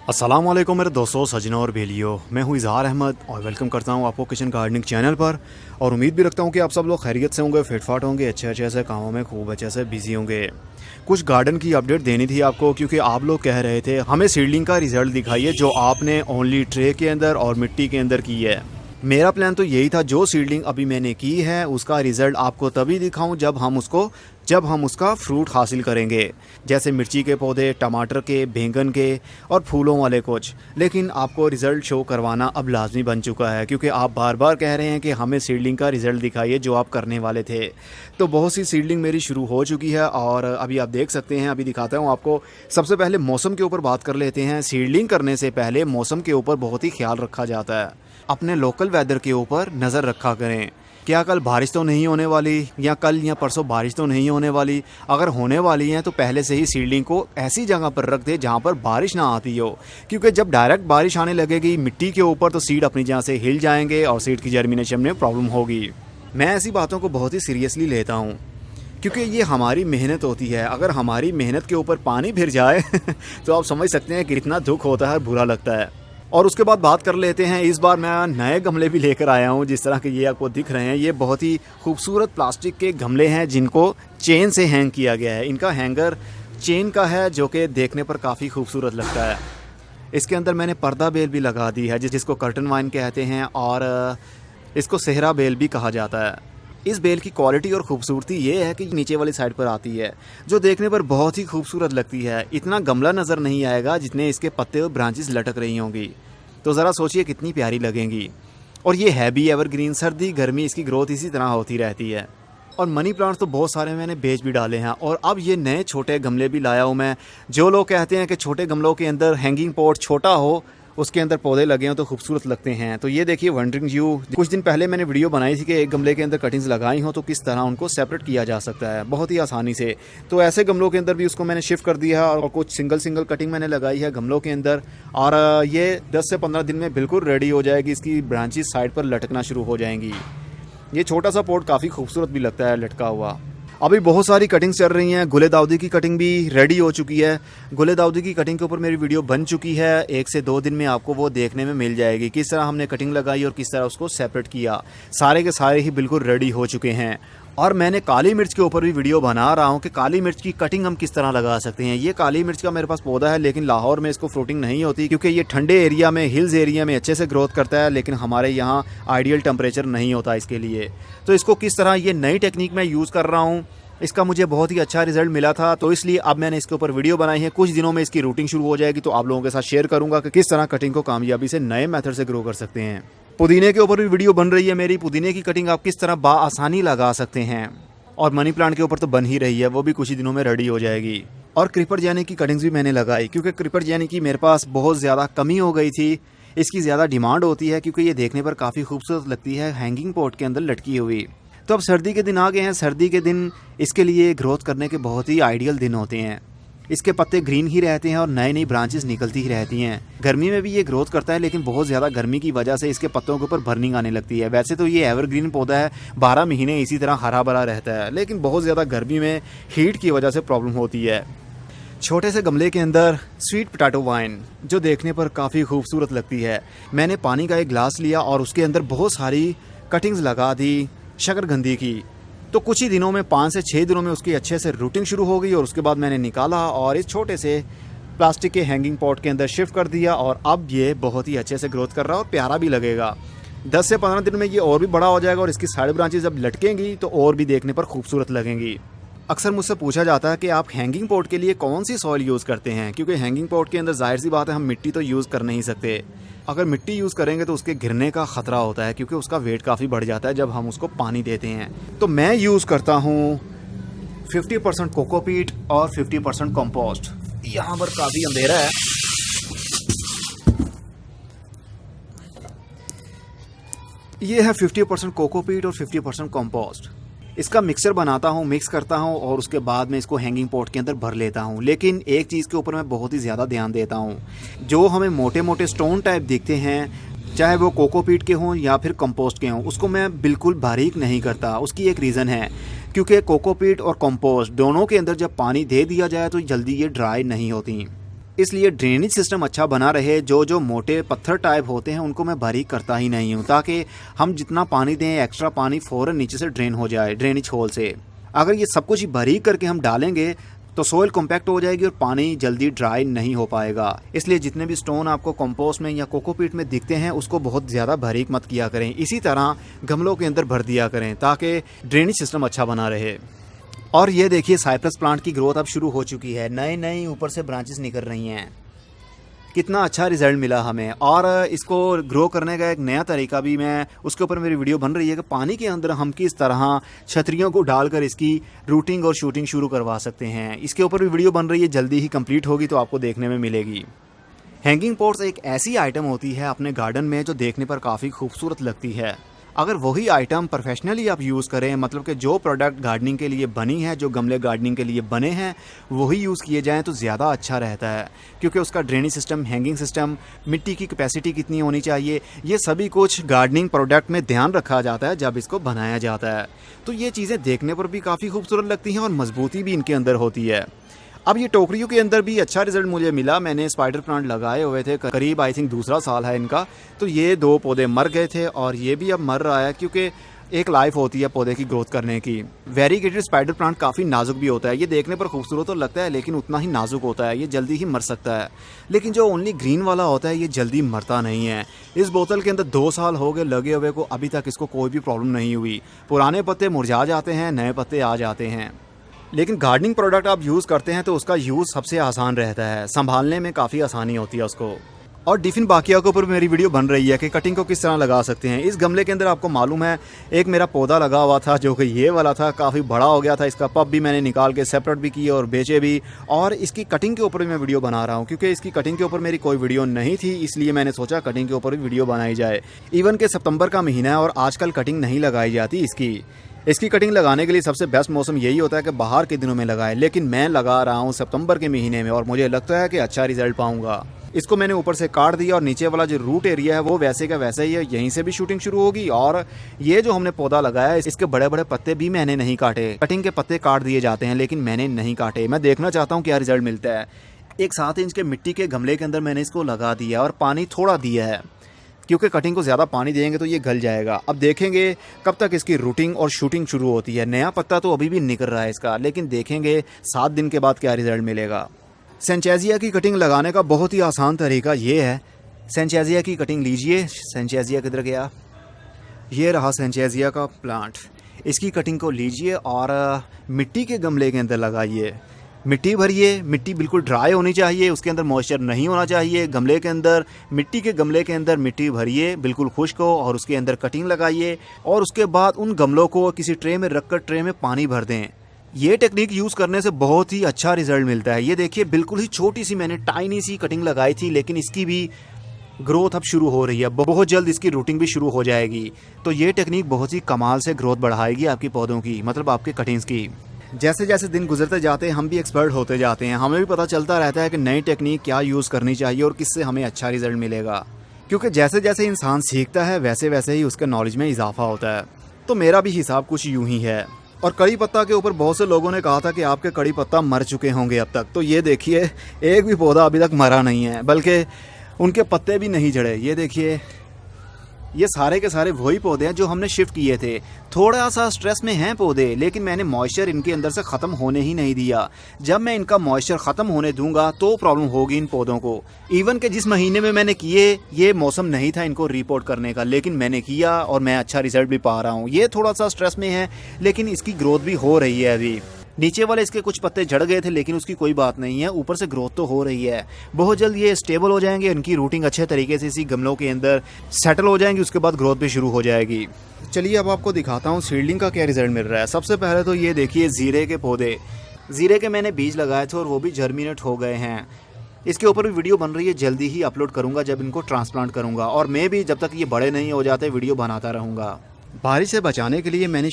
अस्सलाम वालेकुम मेरे दोस्तों, सजनों और भेलियो। मैं हूं इजहार अहमद और वेलकम करता हूं आपको किचन गार्डनिंग चैनल पर। और उम्मीद भी रखता हूं कि आप सब लोग खैरियत से होंगे, फिटफाट होंगे, अच्छे से कामों में खूब अच्छे से बिजी होंगे। कुछ गार्डन की अपडेट देनी थी आपको, क्योंकि आप लोग कह रहे थे हमें सीडलिंग का रिजल्ट दिखाइए जो आपने ओनली ट्रे के अंदर और मिट्टी के अंदर की है। मेरा प्लान तो यही था, जो सीडलिंग अभी मैंने की है उसका रिज़ल्ट आपको तभी दिखाऊं जब हम उसका फ्रूट हासिल करेंगे, जैसे मिर्ची के पौधे, टमाटर के, बैंगन के और फूलों वाले कुछ। लेकिन आपको रिज़ल्ट शो करवाना अब लाजमी बन चुका है, क्योंकि आप बार बार कह रहे हैं कि हमें सीडलिंग का रिज़ल्ट दिखाइए जो आप करने वाले थे। तो बहुत सी सीडलिंग मेरी शुरू हो चुकी है और अभी आप देख सकते हैं, अभी दिखाता हूँ आपको। सबसे पहले मौसम के ऊपर बात कर लेते हैं। सीडलिंग करने से पहले मौसम के ऊपर बहुत ही ख्याल रखा जाता है। अपने लोकल वेदर के ऊपर नज़र रखा करें। क्या कल बारिश तो नहीं होने वाली, या कल या परसों बारिश तो नहीं होने वाली। अगर होने वाली है तो पहले से ही सीडलिंग को ऐसी जगह पर रख दे जहाँ पर बारिश ना आती हो, क्योंकि जब डायरेक्ट बारिश आने लगेगी मिट्टी के ऊपर तो सीड अपनी जगह से हिल जाएंगे और सीड की जर्मिनेशन में प्रॉब्लम होगी। मैं ऐसी बातों को बहुत ही सीरियसली लेता हूँ, क्योंकि ये हमारी मेहनत होती है। अगर हमारी मेहनत के ऊपर पानी फिर जाए तो आप समझ सकते हैं कि कितना दुख होता है, बुरा लगता है। और उसके बाद बात कर लेते हैं, इस बार मैं नए गमले भी लेकर आया हूँ। जिस तरह के ये आपको दिख रहे हैं, ये बहुत ही खूबसूरत प्लास्टिक के गमले हैं जिनको चेन से हैंग किया गया है। इनका हैंगर चेन का है जो कि देखने पर काफ़ी खूबसूरत लगता है। इसके अंदर मैंने पर्दा बेल भी लगा दी है, जिसको कर्टन वाइन कहते हैं, और इसको सेहरा बेल भी कहा जाता है। इस बेल की क्वालिटी और ख़ूबसूरती ये है कि नीचे वाली साइड पर आती है, जो देखने पर बहुत ही खूबसूरत लगती है। इतना गमला नज़र नहीं आएगा जितने इसके पत्ते और ब्रांचेस लटक रही होंगी। तो ज़रा सोचिए कितनी प्यारी लगेंगी। और ये है भी एवरग्रीन, सर्दी गर्मी इसकी ग्रोथ इसी तरह होती रहती है। और मनी प्लांट्स तो बहुत सारे मैंने बेच भी डाले हैं। और अब ये नए छोटे गमले भी लाया हूँ मैं। जो लोग कहते हैं कि छोटे गमलों के अंदर हैंगिंग पॉट छोटा हो, उसके अंदर पौधे लगे हों तो खूबसूरत लगते हैं। तो ये देखिए वंडरिंग यू, कुछ दिन पहले मैंने वीडियो बनाई थी कि एक गमले के अंदर कटिंग्स लगाई हो तो किस तरह उनको सेपरेट किया जा सकता है बहुत ही आसानी से। तो ऐसे गमलों के अंदर भी उसको मैंने शिफ्ट कर दिया है और कुछ सिंगल कटिंग मैंने लगाई है गमलों के अंदर। और ये 10 से 15 दिन में बिल्कुल रेडी हो जाएगी। इसकी ब्रांचेस साइड पर लटकना शुरू हो जाएंगी। ये छोटा सा पॉट काफ़ी खूबसूरत भी लगता है लटका हुआ। अभी बहुत सारी कटिंग्स चल रही हैं। गुले दाऊदी की कटिंग भी रेडी हो चुकी है। गुले दाऊदी की कटिंग के ऊपर मेरी वीडियो बन चुकी है। 1 से 2 दिन में आपको वो देखने में मिल जाएगी, किस तरह हमने कटिंग लगाई और किस तरह उसको सेपरेट किया। सारे के सारे ही बिल्कुल रेडी हो चुके हैं। और मैंने काली मिर्च के ऊपर भी वीडियो बना रहा हूँ कि काली मिर्च की कटिंग हम किस तरह लगा सकते हैं। ये काली मिर्च का मेरे पास पौधा है, लेकिन लाहौर में इसको फ्रूटिंग नहीं होती, क्योंकि ये ठंडे एरिया में, हिल्स एरिया में अच्छे से ग्रोथ करता है, लेकिन हमारे यहाँ आइडियल टेम्परेचर नहीं होता इसके लिए। तो इसको किस तरह, ये नई टेक्निक मैं यूज़ कर रहा हूँ। इसका मुझे बहुत ही अच्छा रिजल्ट मिला था, तो इसलिए अब मैंने इसके ऊपर वीडियो बनाई है। कुछ दिनों में इसकी रूटिंग शुरू हो जाएगी, तो आप लोगों के साथ शेयर करूंगा कि किस तरह कटिंग को कामयाबी से नए मेथड से ग्रो कर सकते हैं। पुदीने के ऊपर भी वीडियो बन रही है मेरी। पुदीने की कटिंग आप किस तरह आसानी लगा सकते हैं। और मनी प्लांट के ऊपर तो बन ही रही है, वो भी कुछ ही दिनों में रेडी हो जाएगी। और क्रीपर जैनी की कटिंग्स भी मैंने लगाई, क्योंकि क्रीपर जैनी की मेरे पास बहुत ज़्यादा कमी हो गई थी। इसकी ज़्यादा डिमांड होती है, क्योंकि ये देखने पर काफ़ी खूबसूरत लगती है हैंगिंग पॉट के अंदर लटकी हुई। तो अब सर्दी के दिन आ गए हैं। सर्दी के दिन इसके लिए ग्रोथ करने के बहुत ही आइडियल दिन होते हैं। इसके पत्ते ग्रीन ही रहते हैं और नई नई ब्रांचेस निकलती ही रहती हैं। गर्मी में भी ये ग्रोथ करता है, लेकिन बहुत ज़्यादा गर्मी की वजह से इसके पत्तों के ऊपर बर्निंग आने लगती है। वैसे तो ये एवरग्रीन पौधा है, 12 महीने इसी तरह हरा भरा रहता है, लेकिन बहुत ज़्यादा गर्मी में हीट की वजह से प्रॉब्लम होती है। छोटे से गमले के अंदर स्वीट पोटैटो वाइन, जो देखने पर काफ़ी खूबसूरत लगती है। मैंने पानी का एक गिलास लिया और उसके अंदर बहुत सारी कटिंग्स लगा दी शकरकंदी की। तो कुछ ही दिनों में, 5 से 6 दिनों में उसकी अच्छे से रूटिंग शुरू हो गई। और उसके बाद मैंने निकाला और इस छोटे से प्लास्टिक के हैंगिंग पॉट के अंदर शिफ्ट कर दिया, और अब ये बहुत ही अच्छे से ग्रोथ कर रहा है और प्यारा भी लगेगा। 10 से 15 दिन में ये और भी बड़ा हो जाएगा और इसकी साइड ब्रांचेस जब लटकेंगी तो और भी देखने पर खूबसूरत लगेंगी। अक्सर मुझसे पूछा जाता है कि आप हैंगिंग पॉट के लिए कौन सी सॉइल यूज़ करते हैं, क्योंकि हैंगिंग पॉट के अंदर जाहिर सी बात है हम मिट्टी तो यूज़ कर नहीं सकते। अगर मिट्टी यूज़ करेंगे तो उसके गिरने का ख़तरा होता है, क्योंकि उसका वेट काफ़ी बढ़ जाता है जब हम उसको पानी देते हैं। तो मैं यूज़ करता हूँ 50% कोकोपीट और 50% कंपोस्ट। यहाँ पर काफ़ी अंधेरा है। ये है 50% कोकोपीट और 50% कंपोस्ट। इसका मिक्सर बनाता हूँ, मिक्स करता हूँ और उसके बाद में इसको हैंगिंग पॉट के अंदर भर लेता हूँ। लेकिन एक चीज़ के ऊपर मैं बहुत ही ज़्यादा ध्यान देता हूँ। जो हमें मोटे मोटे स्टोन टाइप दिखते हैं, चाहे वो कोकोपीट के हों या फिर कंपोस्ट के हों, उसको मैं बिल्कुल बारीक नहीं करता। उसकी एक रीज़न है, क्योंकि कोकोपीट और कंपोस्ट दोनों के अंदर जब पानी दे दिया जाए तो जल्दी ये ड्राई नहीं होती। इसलिए ड्रेनेज सिस्टम अच्छा बना रहे, जो मोटे पत्थर टाइप होते हैं उनको मैं बारीक करता ही नहीं हूँ, ताकि हम जितना पानी दें एक्स्ट्रा पानी फ़ौरन नीचे से ड्रेन हो जाए ड्रेनेज होल से। अगर ये सब कुछ बारीक करके हम डालेंगे तो सोइल कॉम्पैक्ट हो जाएगी और पानी जल्दी ड्राई नहीं हो पाएगा। इसलिए जितने भी स्टोन आपको कंपोस्ट में या कोकोपीट में दिखते हैं उसको बहुत ज़्यादा बारीक मत किया करें, इसी तरह गमलों के अंदर भर दिया करें ताकि ड्रेनेज सिस्टम अच्छा बना रहे। और ये देखिए साइप्रस प्लांट की ग्रोथ अब शुरू हो चुकी है, नई नई ऊपर से ब्रांचेस निकल रही हैं। कितना अच्छा रिजल्ट मिला हमें। और इसको ग्रो करने का एक नया तरीका भी मैं उसके ऊपर मेरी वीडियो बन रही है कि पानी के अंदर हम किस तरह छतरियों को डालकर इसकी रूटिंग और शूटिंग शुरू करवा सकते हैं। इसके ऊपर भी वीडियो बन रही है, जल्दी ही कंप्लीट होगी तो आपको देखने में मिलेगी। हैंगिंग पॉट्स एक ऐसी आइटम होती है अपने गार्डन में जो देखने पर काफ़ी खूबसूरत लगती है। अगर वही आइटम प्रोफेशनली आप यूज़ करें, मतलब कि जो प्रोडक्ट गार्डनिंग के लिए बनी है, जो गमले गार्डनिंग के लिए बने हैं वही यूज़ किए जाएं तो ज़्यादा अच्छा रहता है, क्योंकि उसका ड्रेनेज सिस्टम, हैंगिंग सिस्टम, मिट्टी की कैपेसिटी कितनी होनी चाहिए, ये सभी कुछ गार्डनिंग प्रोडक्ट में ध्यान रखा जाता है जब इसको बनाया जाता है। तो ये चीज़ें देखने पर भी काफ़ी खूबसूरत लगती हैं और मजबूती भी इनके अंदर होती है। अब ये टोकरियों के अंदर भी अच्छा रिजल्ट मुझे मिला। मैंने स्पाइडर प्लांट लगाए हुए थे, करीब आई थिंक दूसरा साल है इनका, तो ये 2 पौधे मर गए थे और ये भी अब मर रहा है, क्योंकि एक लाइफ होती है पौधे की ग्रोथ करने की। वेरीगेटेड स्पाइडर प्लांट काफ़ी नाजुक भी होता है, ये देखने पर खूबसूरत तो लगता है लेकिन उतना ही नाजुक होता है, ये जल्दी ही मर सकता है। लेकिन जो ओनली ग्रीन वाला होता है ये जल्दी मरता नहीं है। इस बोतल के अंदर 2 साल हो गए लगे हुए को, अभी तक इसको कोई भी प्रॉब्लम नहीं हुई। पुराने पत्ते मुरझा जाते हैं, नए पत्ते आ जाते हैं। लेकिन गार्डनिंग प्रोडक्ट आप यूज़ करते हैं तो उसका यूज़ सबसे आसान रहता है, संभालने में काफ़ी आसानी होती है उसको। और डिफिन बाकिया के ऊपर मेरी वीडियो बन रही है कि कटिंग को किस तरह लगा सकते हैं। इस गमले के अंदर आपको मालूम है एक मेरा पौधा लगा हुआ था जो कि ये वाला था, काफ़ी बड़ा हो गया था। इसका पब भी मैंने निकाल के सेपरेट भी किए और बेचे भी, और इसकी कटिंग के ऊपर भी मैं वीडियो बना रहा हूँ, क्योंकि इसकी कटिंग के ऊपर मेरी कोई वीडियो नहीं थी, इसलिए मैंने सोचा कटिंग के ऊपर भी वीडियो बनाई जाए। इवन के सितंबर का महीना है और आजकल कटिंग नहीं लगाई जाती इसकी कटिंग लगाने के लिए सबसे बेस्ट मौसम यही होता है कि बाहर के दिनों में लगाएं, लेकिन मैं लगा रहा हूँ सितंबर के महीने में और मुझे लगता है कि अच्छा रिजल्ट पाऊंगा। इसको मैंने ऊपर से काट दिया और नीचे वाला जो रूट एरिया है वो वैसे का वैसे ही है, यहीं से भी शूटिंग शुरू होगी। और ये जो हमने पौधा लगाया है इसके बड़े बड़े पत्ते भी मैंने नहीं काटे, कटिंग के पत्ते काट दिए जाते हैं लेकिन मैंने नहीं काटे। मैं देखना चाहता हूँ क्या रिजल्ट मिलता है। एक 7 इंच के मिट्टी के गमले के अंदर मैंने इसको लगा दिया और पानी थोड़ा दिया है, क्योंकि कटिंग को ज़्यादा पानी देंगे तो ये गल जाएगा। अब देखेंगे कब तक इसकी रूटिंग और शूटिंग शुरू होती है। नया पत्ता तो अभी भी निकल रहा है इसका, लेकिन देखेंगे 7 दिन के बाद क्या रिजल्ट मिलेगा। सेंचेजिया की कटिंग लगाने का बहुत ही आसान तरीका ये है। सेंचेजिया की कटिंग लीजिए। सेंचेजिया किधर गया? ये रहा सेंचेजिया का प्लांट। इसकी कटिंग को लीजिए और मिट्टी के गमले के अंदर लगाइए। मिट्टी भरिए, मिट्टी बिल्कुल ड्राई होनी चाहिए, उसके अंदर मॉइस्चर नहीं होना चाहिए। गमले के अंदर, मिट्टी के गमले के अंदर मिट्टी भरिए बिल्कुल खुश्क हो और उसके अंदर कटिंग लगाइए। और उसके बाद उन गमलों को किसी ट्रे में रखकर ट्रे में पानी भर दें। ये टेक्निक यूज़ करने से बहुत ही अच्छा रिजल्ट मिलता है। ये देखिए बिल्कुल ही छोटी सी मैंने टाइनी सी कटिंग लगाई थी, लेकिन इसकी भी ग्रोथ अब शुरू हो रही है। बहुत जल्द इसकी रूटिंग भी शुरू हो जाएगी। तो ये टेक्निक बहुत ही कमाल से ग्रोथ बढ़ाएगी आपकी पौधों की, मतलब आपके कटिंग्स की। जैसे जैसे दिन गुजरते जाते हैं हम भी एक्सपर्ट होते जाते हैं, हमें भी पता चलता रहता है कि नई टेक्निक क्या यूज़ करनी चाहिए और किससे हमें अच्छा रिजल्ट मिलेगा। क्योंकि जैसे जैसे इंसान सीखता है वैसे वैसे ही उसके नॉलेज में इजाफा होता है। तो मेरा भी हिसाब कुछ यूं ही है। और कड़ी पत्ता के ऊपर बहुत से लोगों ने कहा था कि आपके कड़ी पत्ता मर चुके होंगे अब तक, तो ये देखिए एक भी पौधा अभी तक मरा नहीं है, बल्कि उनके पत्ते भी नहीं झड़े। ये देखिए ये सारे के सारे वही पौधे हैं जो हमने शिफ्ट किए थे। थोड़ा सा स्ट्रेस में हैं पौधे, लेकिन मैंने मॉइस्चर इनके अंदर से ख़त्म होने ही नहीं दिया। जब मैं इनका मॉइस्चर ख़त्म होने दूंगा तो प्रॉब्लम होगी इन पौधों को। इवन के जिस महीने में मैंने किए ये मौसम नहीं था इनको रिपोर्ट करने का, लेकिन मैंने किया और मैं अच्छा रिजल्ट भी पा रहा हूँ। ये थोड़ा सा स्ट्रेस में है लेकिन इसकी ग्रोथ भी हो रही है। अभी नीचे वाले इसके कुछ पत्ते झड़ गए थे लेकिन उसकी कोई बात नहीं है, ऊपर से ग्रोथ तो हो रही है। बहुत जल्द ये स्टेबल हो जाएंगे, इनकी रूटिंग अच्छे तरीके से इसी गमलों के अंदर सेटल हो जाएंगी, उसके बाद ग्रोथ भी शुरू हो जाएगी। चलिए अब आपको दिखाता हूँ सीडलिंग का क्या रिजल्ट मिल रहा है। सबसे पहले तो ये देखिए जीरे के पौधे। जीरे के मैंने बीज लगाए थे और वो भी जर्मिनेट हो गए हैं। इसके ऊपर भी वीडियो बन रही है, जल्दी ही अपलोड करूँगा जब इनको ट्रांसप्लांट करूँगा। और मैं भी जब तक ये बड़े नहीं हो जाते वीडियो बनाता रहूँगा। बारिश से बचाने के लिए मैंने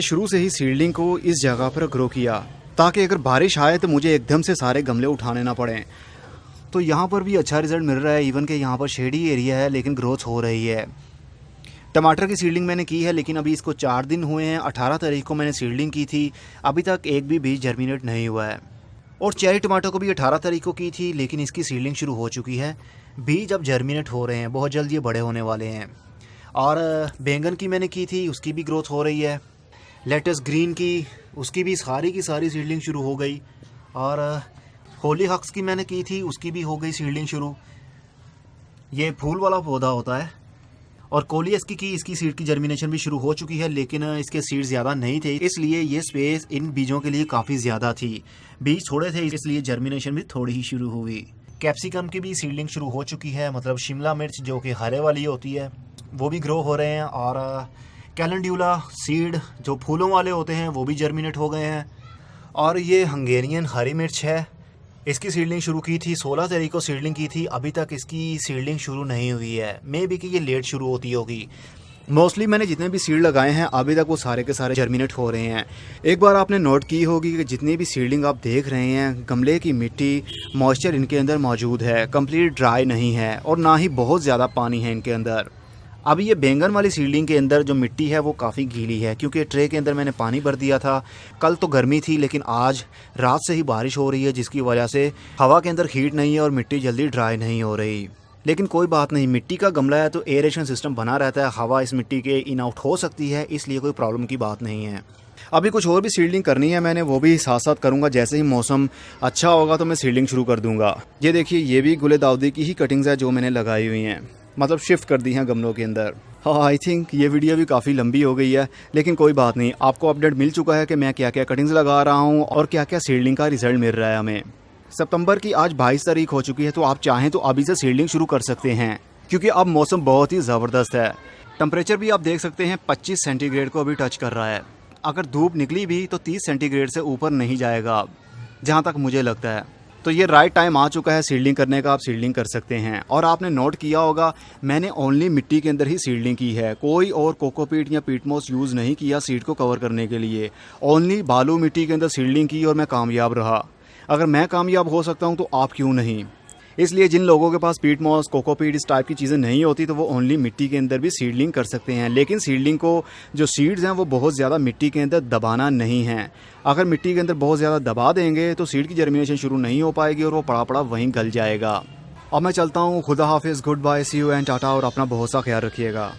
शुरू से ही सीडलिंग को इस जगह पर ग्रो किया, ताकि अगर बारिश आए तो मुझे एकदम से सारे गमले उठाने ना पड़े। तो यहाँ पर भी अच्छा रिजल्ट मिल रहा है। इवन के यहाँ पर शेडी एरिया है लेकिन ग्रोथ हो रही है। टमाटर की सीडलिंग मैंने की है लेकिन अभी इसको 4 दिन हुए हैं। 18 तारीख को मैंने सीडलिंग की थी, अभी तक एक भी बीज जर्मिनेट नहीं हुआ है। और चेरी टमाटो को भी 18 तारीख को की थी, लेकिन इसकी सीडलिंग शुरू हो चुकी है। बीज अब जर्मिनेट हो रहे हैं, बहुत जल्द ये बड़े होने वाले हैं। और बैंगन की मैंने की थी, उसकी भी ग्रोथ हो रही है। लेटस ग्रीन की, उसकी भी सारी की सारी सीडलिंग शुरू हो गई। और होली हक्स की मैंने की थी, उसकी भी हो गई सीडलिंग शुरू। ये फूल वाला पौधा होता है। और कोलियस की इसकी सीड की जर्मिनेशन भी शुरू हो चुकी है, लेकिन इसके सीड ज़्यादा नहीं थे, इसलिए ये स्पेस इन बीजों के लिए काफ़ी ज़्यादा थी। बीज थोड़े थे, इसलिए जर्मिनेशन भी थोड़ी ही शुरू हुई। कैप्सिकम की भी सीडलिंग शुरू हो चुकी है, मतलब शिमला मिर्च जो कि हरे वाली होती है, वो भी ग्रो हो रहे हैं। और कैलेंड्यूला सीड जो फूलों वाले होते हैं, वो भी जर्मिनेट हो गए हैं। और ये हंगेरियन हरी मिर्च है, इसकी सीडलिंग शुरू की थी 16 तारीख को सीडलिंग की थी, अभी तक इसकी सीडलिंग शुरू नहीं हुई है। मे बी कि ये लेट शुरू होती होगी। मोस्टली मैंने जितने भी सीड लगाए हैं अभी तक वो सारे के सारे जर्मिनेट हो रहे हैं। एक बार आपने नोट की होगी कि जितनी भी सीडलिंग आप देख रहे हैं, गमले की मिट्टी मॉइस्चर इनके अंदर मौजूद है, कंप्लीट ड्राई नहीं है और ना ही बहुत ज़्यादा पानी है इनके अंदर। अभी ये बैंगन वाली सीडलिंग के अंदर जो मिट्टी है वो काफ़ी गीली है, क्योंकि ट्रे के अंदर मैंने पानी भर दिया था। कल तो गर्मी थी, लेकिन आज रात से ही बारिश हो रही है, जिसकी वजह से हवा के अंदर हीट नहीं है और मिट्टी जल्दी ड्राई नहीं हो रही। लेकिन कोई बात नहीं, मिट्टी का गमला है तो एयरेशन सिस्टम बना रहता है, हवा इस मिट्टी के इन आउट हो सकती है, इसलिए कोई प्रॉब्लम की बात नहीं है। अभी कुछ और भी सीडलिंग करनी है मैंने, वो भी साथ साथ करूँगा। जैसे ही मौसम अच्छा होगा तो मैं सीडलिंग शुरू कर दूँगा। ये देखिए, ये भी गुले दाऊदी की ही कटिंग्स है जो मैंने लगाई हुई हैं, मतलब शिफ्ट कर दी हैं गमलों के अंदर। हाँ, आई थिंक ये वीडियो भी काफ़ी लंबी हो गई है, लेकिन कोई बात नहीं, आपको अपडेट मिल चुका है कि मैं क्या क्या कटिंग्स लगा रहा हूँ और क्या क्या सीडलिंग का रिजल्ट मिल रहा है हमें। सितंबर की आज 22 तारीख हो चुकी है, तो आप चाहें तो अभी से सीडलिंग शुरू कर सकते हैं, क्योंकि अब मौसम बहुत ही ज़बरदस्त है। टेम्परेचर भी आप देख सकते हैं 25 सेंटीग्रेड को अभी टच कर रहा है। अगर धूप निकली भी तो 30 सेंटीग्रेड से ऊपर नहीं जाएगा अब, जहाँ तक मुझे लगता है। तो ये राइट टाइम आ चुका है सीडलिंग करने का, आप सीडलिंग कर सकते हैं। और आपने नोट किया होगा, मैंने ओनली मिट्टी के अंदर ही सीडलिंग की है, कोई और कोकोपीट या पीटमोस यूज़ नहीं किया सीड को कवर करने के लिए। ओनली बालू मिट्टी के अंदर सीडलिंग की और मैं कामयाब रहा। अगर मैं कामयाब हो सकता हूँ तो आप क्यों नहीं। इसलिए जिन लोगों के पास पीटमोस, कोकोपीट इस टाइप की चीज़ें नहीं होती, तो वो ओनली मिट्टी के अंदर भी सीडलिंग कर सकते हैं। लेकिन सीडलिंग को जो सीड्स हैं वो बहुत ज़्यादा मिट्टी के अंदर दबाना नहीं है। अगर मिट्टी के अंदर बहुत ज़्यादा दबा देंगे तो सीड की जर्मिनेशन शुरू नहीं हो पाएगी और वो पड़ा पड़ा वहीं गल जाएगा। अब मैं चलता हूँ, खुदा हाफिज़, goodbye, see you and tata, और अपना बहुत सा ख्याल रखिएगा।